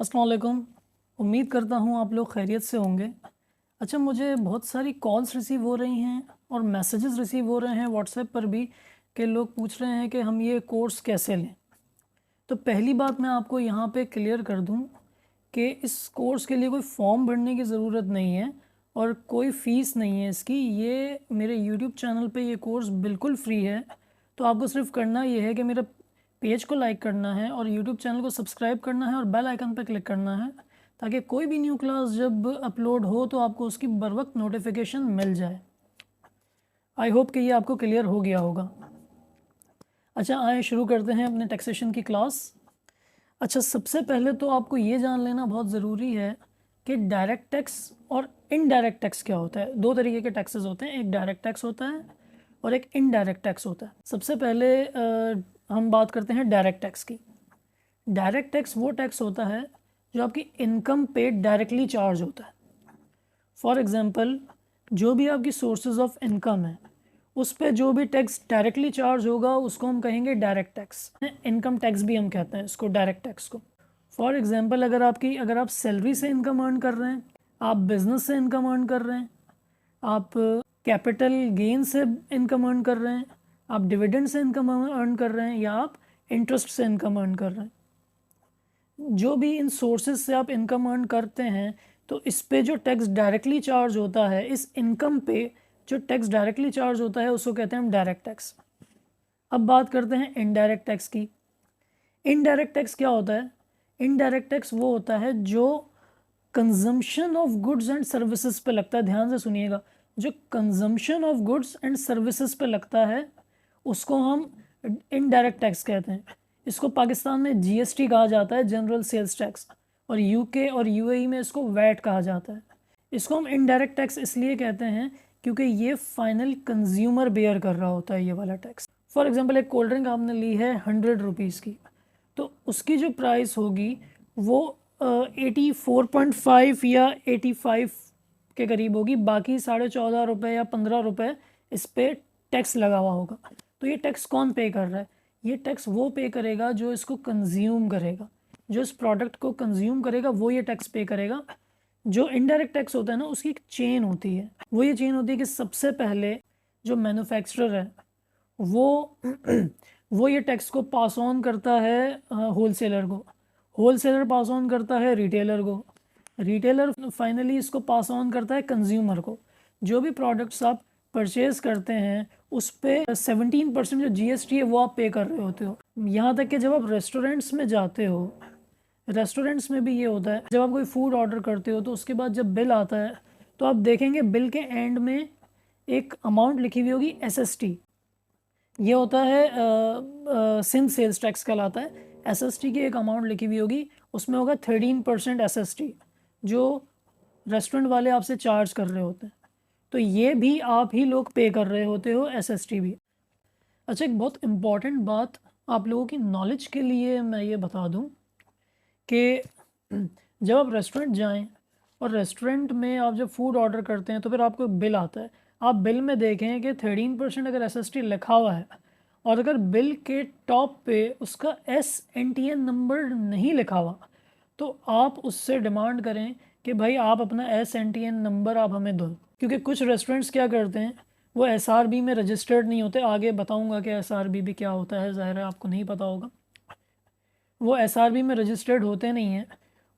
अस्सलाम वालेकुम। उम्मीद करता हूँ आप लोग खैरियत से होंगे। अच्छा, मुझे बहुत सारी कॉल्स रिसीव हो रही हैं और मैसेजेस रिसीव हो रहे हैं व्हाट्सएप पर भी कि लोग पूछ रहे हैं कि हम ये कोर्स कैसे लें। तो पहली बात मैं आपको यहाँ पे क्लियर कर दूँ कि इस कोर्स के लिए कोई फॉर्म भरने की ज़रूरत नहीं है और कोई फ़ीस नहीं है इसकी। ये मेरे यूट्यूब चैनल पे ये कोर्स बिल्कुल फ्री है। तो आपको सिर्फ करना ये है कि मेरा पेज को लाइक करना है और यूट्यूब चैनल को सब्सक्राइब करना है और बेल आइकन पर क्लिक करना है, ताकि कोई भी न्यू क्लास जब अपलोड हो तो आपको उसकी बर वक्त नोटिफिकेशन मिल जाए। आई होप कि ये आपको क्लियर हो गया होगा। अच्छा, आए शुरू करते हैं अपने टैक्सेशन की क्लास। अच्छा, सबसे पहले तो आपको ये जान लेना बहुत ज़रूरी है कि डायरेक्ट टैक्स और इनडायरेक्ट टैक्स क्या होता है। दो तरीके के टैक्सेस होते हैं, एक डायरेक्ट टैक्स होता है और एक इनडायरेक्ट टैक्स होता है। सबसे पहले हम बात करते हैं डायरेक्ट टैक्स की। डायरेक्ट टैक्स वो टैक्स होता है जो आपकी इनकम पे डायरेक्टली चार्ज होता है। फॉर एग्ज़ाम्पल, जो भी आपकी सोर्सेज ऑफ इनकम है उस पे जो भी टैक्स डायरेक्टली चार्ज होगा उसको हम कहेंगे डायरेक्ट टैक्स। इनकम टैक्स भी हम कहते हैं इसको, डायरेक्ट टैक्स को। फॉर एग्ज़ाम्पल, अगर आप सैलरी से इनकम अर्न कर रहे हैं, आप बिज़नेस से इनकम अर्न कर रहे हैं, आप कैपिटल गेन से इनकम अर्न कर रहे हैं, आप डिविडेंड से इनकम अर्न कर रहे हैं, या आप इंटरेस्ट से इनकम अर्न कर रहे हैं, जो भी इन सोर्सेज से आप इनकम अर्न करते हैं, तो इस पे जो टैक्स डायरेक्टली चार्ज होता है, इस इनकम पे जो टैक्स डायरेक्टली चार्ज होता है उसको कहते हैं हम डायरेक्ट टैक्स। अब बात करते हैं इनडायरेक्ट टैक्स की। इनडायरेक्ट टैक्स क्या होता है? इनडायरेक्ट टैक्स वो होता है जो consumption of goods and services पे लगता है। ध्यान से सुनिएगा, जो consumption of goods and services पे लगता है उसको हम इनडायरेक्ट टैक्स कहते हैं। इसको पाकिस्तान में जीएसटी कहा जाता है, जनरल सेल्स टैक्स, और यूके और यूएई में इसको वैट कहा जाता है। इसको हम इनडायरेक्ट टैक्स इसलिए कहते हैं क्योंकि ये फाइनल कंज्यूमर बेयर कर रहा होता है ये वाला टैक्स। फॉर एग्जांपल, एक कोल्ड ड्रिंक आपने ली है 100 रुपीज़ की, तो उसकी जो प्राइस होगी वो 84.5 या 85 के करीब होगी। बाकी 14.5 रुपये या 15 रुपये इस पर टैक्स लगा हुआ होगा। तो ये टैक्स कौन पे कर रहा है? ये टैक्स वो पे करेगा जो इसको कंज्यूम करेगा, जो इस प्रोडक्ट को कंज्यूम करेगा वो ये टैक्स पे करेगा। जो इनडायरेक्ट टैक्स होता है ना, उसकी एक चेन होती है। वो ये चेन होती है कि सबसे पहले जो मैन्युफैक्चरर है वो वो ये टैक्स को पास ऑन करता है होलसेलर को, होलसेलर पास ऑन करता है रिटेलर को, रिटेलर फाइनली इसको पास ऑन करता है कंज्यूमर को। जो भी प्रोडक्ट्स आप परचेज करते हैं उस पे 17% जो जीएसटी है वो आप पे कर रहे होते हो। यहाँ तक कि जब आप रेस्टोरेंट्स में जाते हो, रेस्टोरेंट्स में भी ये होता है, जब आप कोई फूड ऑर्डर करते हो तो उसके बाद जब बिल आता है तो आप देखेंगे बिल के एंड में एक अमाउंट लिखी हुई होगी एसएसटी। ये होता है सिंध सेल्स टैक्स कहलाता है। एसएसटी की एक अमाउंट लिखी हुई होगी, उसमें होगा 13% एसएसटी जो रेस्टोरेंट वाले आपसे चार्ज कर रहे होते हैं। तो ये भी आप ही लोग पे कर रहे होते हो, एसएसटी भी। अच्छा, एक बहुत इम्पॉर्टेंट बात आप लोगों की नॉलेज के लिए मैं ये बता दूं कि जब आप रेस्टोरेंट जाएं और रेस्टोरेंट में आप जब फूड ऑर्डर करते हैं तो फिर आपको बिल आता है। आप बिल में देखें कि 13% अगर एसएसटी लिखा हुआ है और अगर बिल के टॉप पे उसका एसएनटीएन नंबर नहीं लिखा हुआ, तो आप उससे डिमांड करें कि भाई आप अपना एसएनटीएन नंबर आप हमें दो। क्योंकि कुछ रेस्टोरेंट्स क्या करते हैं, वो एसआरबी में रजिस्टर्ड नहीं होते। आगे बताऊंगा कि एसआरबी भी क्या होता है, ज़ाहिर है आपको नहीं पता होगा। वो एसआरबी में रजिस्टर्ड होते नहीं हैं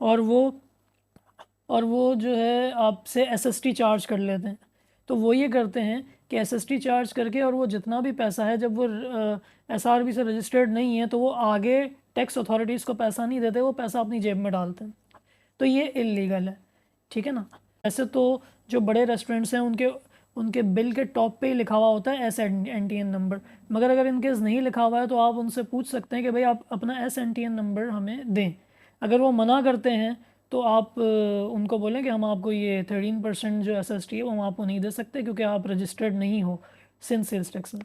और वो जो है आपसे एसएसटी चार्ज कर लेते हैं। तो वो ये करते हैं कि एसएसटी चार्ज करके, और वो जितना भी पैसा है, जब वो एसआरबी से रजिस्टर्ड नहीं है तो वो आगे टैक्स अथॉरिटीज़ को पैसा नहीं देते, वो पैसा अपनी जेब में डालते हैं। तो ये इलीगल है, ठीक है ना। ऐसे तो जो बड़े रेस्टोरेंट्स हैं उनके उनके बिल के टॉप पे ही लिखा हुआ होता है एसएनटीएन नंबर। मगर अगर इनकेस नहीं लिखा हुआ है तो आप उनसे पूछ सकते हैं कि भाई आप अपना एसएनटीएन नंबर हमें दें। अगर वो मना करते हैं तो आप उनको बोलें कि हम आपको ये 13% जो एसएसटी है वो हम आपको नहीं दे सकते क्योंकि आप रजिस्टर्ड नहीं हो सिंध सेल्स टैक्स में।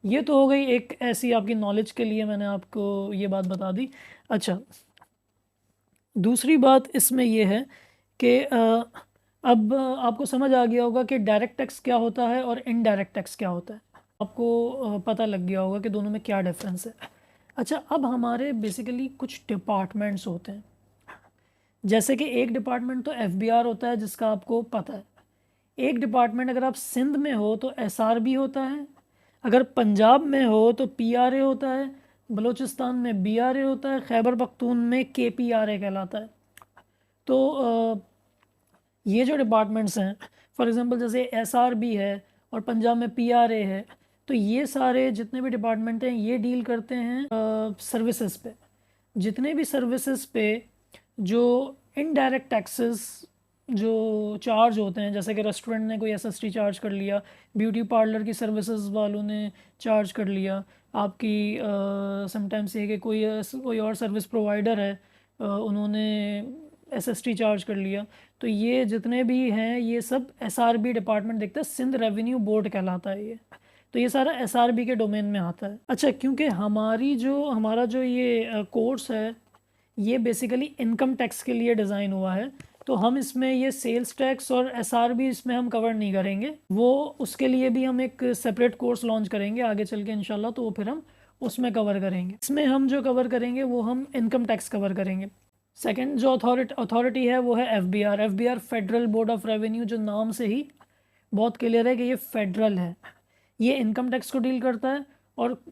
ये तो हो गई एक ऐसी आपकी नॉलेज के लिए मैंने आपको ये बात बता दी। अच्छा, दूसरी बात इसमें यह है कि अब आपको समझ आ गया होगा कि डायरेक्ट टैक्स क्या होता है और इनडायरेक्ट टैक्स क्या होता है। आपको पता लग गया होगा कि दोनों में क्या डिफरेंस है। अच्छा, अब हमारे बेसिकली कुछ डिपार्टमेंट्स होते हैं। जैसे कि एक डिपार्टमेंट तो एफबीआर होता है जिसका आपको पता है, एक डिपार्टमेंट अगर आप सिंध में हो तो एसआरबी होता है, अगर पंजाब में हो तो पीआरए होता है, बलूचिस्तान में बीआरए होता है, खैबर पख्तून में केपीआरए कहलाता है। तो ये जो डिपार्टमेंट्स हैं, फॉर एग्जांपल जैसे एसआरबी है और पंजाब में पीआरए है, तो ये सारे जितने भी डिपार्टमेंट हैं ये डील करते हैं सर्विसेज पे। जितने भी सर्विसेज पे जो इनडायरेक्ट टैक्सेस जो चार्ज होते हैं, जैसे कि रेस्टोरेंट ने कोई एसएसटी चार्ज कर लिया, ब्यूटी पार्लर की सर्विसेज वालों ने चार्ज कर लिया, आपकी समटाइम्स ये कि कोई और सर्विस प्रोवाइडर है उन्होंने एसएसटी चार्ज कर लिया, तो ये जितने भी हैं ये सब एसआरबी डिपार्टमेंट देखता है, सिंध रेवेन्यू बोर्ड कहलाता है ये। तो ये सारा एसआरबी के डोमेन में आता है। अच्छा, क्योंकि हमारा जो ये कोर्स है ये बेसिकली इनकम टैक्स के लिए डिज़ाइन हुआ है, तो हम इसमें ये सेल्स टैक्स और एसआरबी इसमें हम कवर नहीं करेंगे। वो उसके लिए भी हम एक सेपरेट कोर्स लॉन्च करेंगे आगे चल के इंशाल्लाह, तो वो फिर हम उसमें कवर करेंगे। इसमें हम जो कवर करेंगे वो हम इनकम टैक्स कवर करेंगे। सेकंड जो अथॉरिटी है वो है FBR. FBR federal board of revenue, जो नाम से ही बहुत क्लियर है कि ये फेडरल है। ये इनकम टैक्स को डील करता है और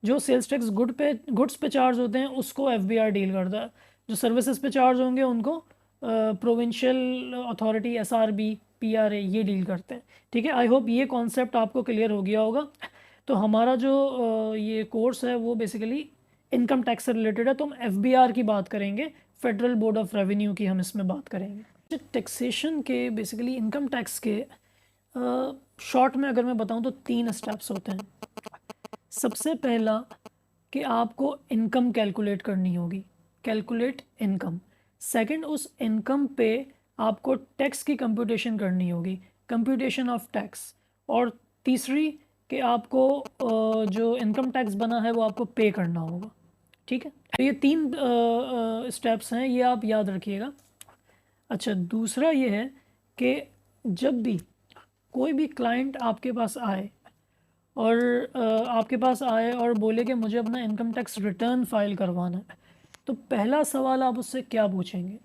जो सेल्स टैक्स गुड्स पे चार्ज होते हैं उसको एफबीआर डील करता है। जो सर्विसेज पे चार्ज होंगे उनको प्रोविंशियल अथॉरिटी एसआरबी पीआरए ये डील करते हैं। ठीक है, आई होप ये कॉन्सेप्ट आपको क्लियर हो गया होगा। तो हमारा जो ये कोर्स है वो बेसिकली इनकम टैक्स से रिलेटेड है, तो हम एफबीआर की बात करेंगे, फेडरल बोर्ड ऑफ रेवेन्यू की हम इसमें बात करेंगे। टैक्सेशन के बेसिकली इनकम टैक्स के शॉर्ट में अगर मैं बताऊं तो 3 स्टेप्स होते हैं। सबसे पहला कि आपको इनकम कैलकुलेट करनी होगी, कैलकुलेट इनकम। सेकंड, उस इनकम पे आपको टैक्स की कंप्यूटेशन करनी होगी, कंप्यूटेशन ऑफ टैक्स। और तीसरी कि आपको जो इनकम टैक्स बना है वो आपको पे करना होगा। ठीक है, तो ये 3 स्टेप्स हैं, ये आप याद रखिएगा। अच्छा, दूसरा ये है कि जब भी कोई भी क्लाइंट आपके पास आए और बोले कि मुझे अपना इनकम टैक्स रिटर्न फाइल करवाना है, तो पहला सवाल आप उससे क्या पूछेंगे?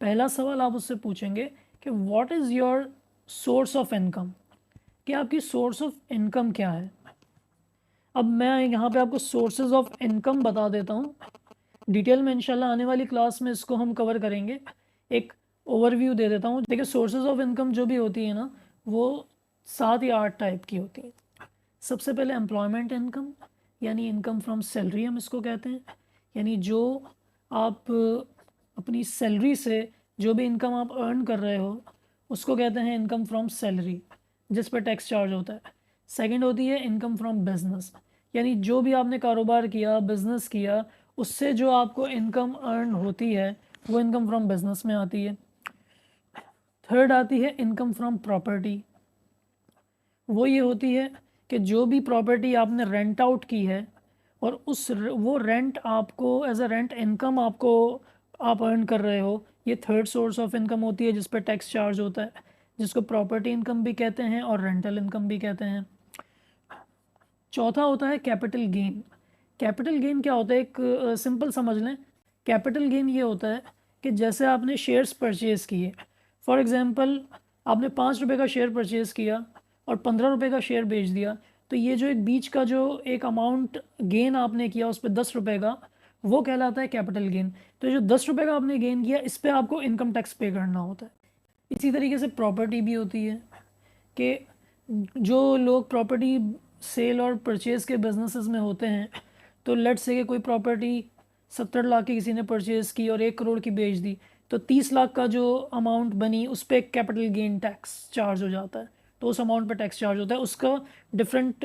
पहला सवाल आप उससे पूछेंगे कि what is your source of income, कि आपकी सोर्स ऑफ इनकम क्या है। अब मैं यहाँ पे आपको सोर्सेज ऑफ इनकम बता देता हूँ, डिटेल में इंशाल्लाह आने वाली क्लास में इसको हम कवर करेंगे। एक ओवरव्यू दे देता हूँ। देखिए, सोर्सेज ऑफ इनकम जो भी होती है ना, वो 7 या 8 टाइप की होती है। सबसे पहले एम्प्लॉयमेंट इनकम, यानी इनकम फ्रॉम सैलरी हम इसको कहते हैं, यानी जो आप अपनी सैलरी से जो भी इनकम आप अर्न कर रहे हो उसको कहते हैं इनकम फ्रॉम सैलरी, जिस पर टैक्स चार्ज होता है। सेकंड होती है इनकम फ्रॉम बिजनेस, यानी जो भी आपने कारोबार किया, बिजनेस किया, उससे जो आपको इनकम अर्न होती है वो इनकम फ्रॉम बिजनेस में आती है। थर्ड आती है इनकम फ्रॉम प्रॉपर्टी। वो ये होती है कि जो भी प्रॉपर्टी आपने रेंट आउट की है और वो रेंट आपको एज अ रेंट इनकम आप अर्न कर रहे हो, ये थर्ड सोर्स ऑफ इनकम होती है जिस पर टैक्स चार्ज होता है, जिसको प्रॉपर्टी इनकम भी कहते हैं और रेंटल इनकम भी कहते हैं। चौथा होता है कैपिटल गेन। कैपिटल गेन क्या होता है, एक सिंपल समझ लें। कैपिटल गेन ये होता है कि जैसे आपने शेयर्स परचेज़ किए, फॉर एग्ज़ाम्पल आपने 5 रुपये का शेयर परचेज़ किया और 15 रुपये का शेयर बेच दिया, तो ये जो एक बीच का जो एक अमाउंट गेन आपने किया उस पर 10 रुपये का, वो कहलाता है कैपिटल गेन। तो जो 10 रुपये का आपने गेन किया इस पर आपको इनकम टैक्स पे करना होता है। इसी तरीके से प्रॉपर्टी भी होती है कि जो लोग प्रॉपर्टी सेल और परचेज़ के बिजनेसेस में होते हैं, तो लेट से कि कोई प्रॉपर्टी 70 लाख की किसी ने परचेज़ की और 1 करोड़ की बेच दी, तो 30 लाख का जो अमाउंट बनी उस पर कैपिटल गेन टैक्स चार्ज हो जाता है, तो उस अमाउंट पर टैक्स चार्ज होता है। उसका डिफरेंट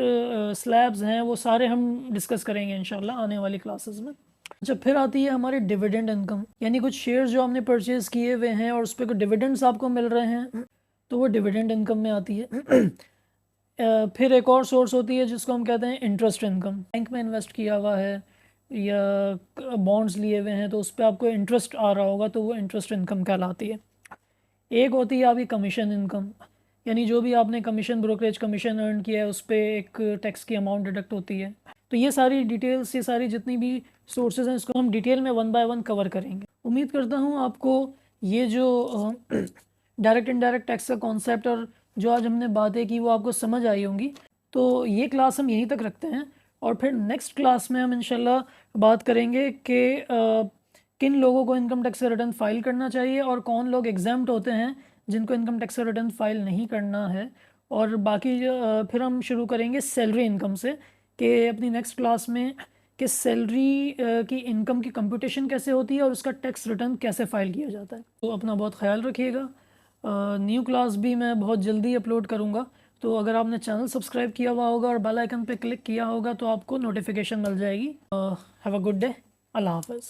स्लैब्स हैं, वो सारे हम डिस्कस करेंगे इंशाल्लाह आने वाली क्लासेस में। अच्छा, फिर आती है हमारी डिविडेंड इनकम, यानी कुछ शेयर्स जो हमने परचेज़ किए हुए हैं और उस पर कुछ डिविडेंड्स आपको मिल रहे हैं, तो वो डिविडेंड इनकम में आती है। फिर एक और सोर्स होती है जिसको हम कहते हैं इंटरेस्ट इनकम। बैंक में इन्वेस्ट किया हुआ है या बॉन्ड्स लिए हुए हैं तो उस पर आपको इंटरेस्ट आ रहा होगा, तो वो इंटरेस्ट इनकम कहलाती है। एक होती है आपकी कमीशन इनकम, यानी जो भी आपने कमीशन, ब्रोकरेज कमीशन अर्न किया है उस पर एक टैक्स की अमाउंट डिडक्ट होती है। तो ये सारी डिटेल्स, ये सारी जितनी भी सोर्सेज हैं इसको हम डिटेल में 1 बाय 1 कवर करेंगे। उम्मीद करता हूँ आपको ये जो डायरेक्ट इनडायरेक्ट टैक्स का कॉन्सेप्ट और जो आज हमने बातें की वो आपको समझ आई होंगी। तो ये क्लास हम यहीं तक रखते हैं और फिर नेक्स्ट क्लास में हम इंशाल्लाह बात करेंगे कि किन लोगों को इनकम टैक्स का रिटर्न फाइल करना चाहिए और कौन लोग एग्जाम्प्ट होते हैं जिनको इनकम टैक्स का रिटर्न फाइल नहीं करना है। और बाकी फिर हम शुरू करेंगे सैलरी इनकम से कि अपनी नेक्स्ट क्लास में कि सैलरी की इनकम की कंप्यूटेशन कैसे होती है और उसका टैक्स रिटर्न कैसे फाइल किया जाता है। तो अपना बहुत ख्याल रखिएगा। न्यू क्लास भी मैं बहुत जल्दी अपलोड करूँगा, तो अगर आपने चैनल सब्सक्राइब किया हुआ होगा और बेल आइकन पे क्लिक किया होगा तो आपको नोटिफिकेशन मिल जाएगी। Have a good day. अल्लाह हाफ़िज़।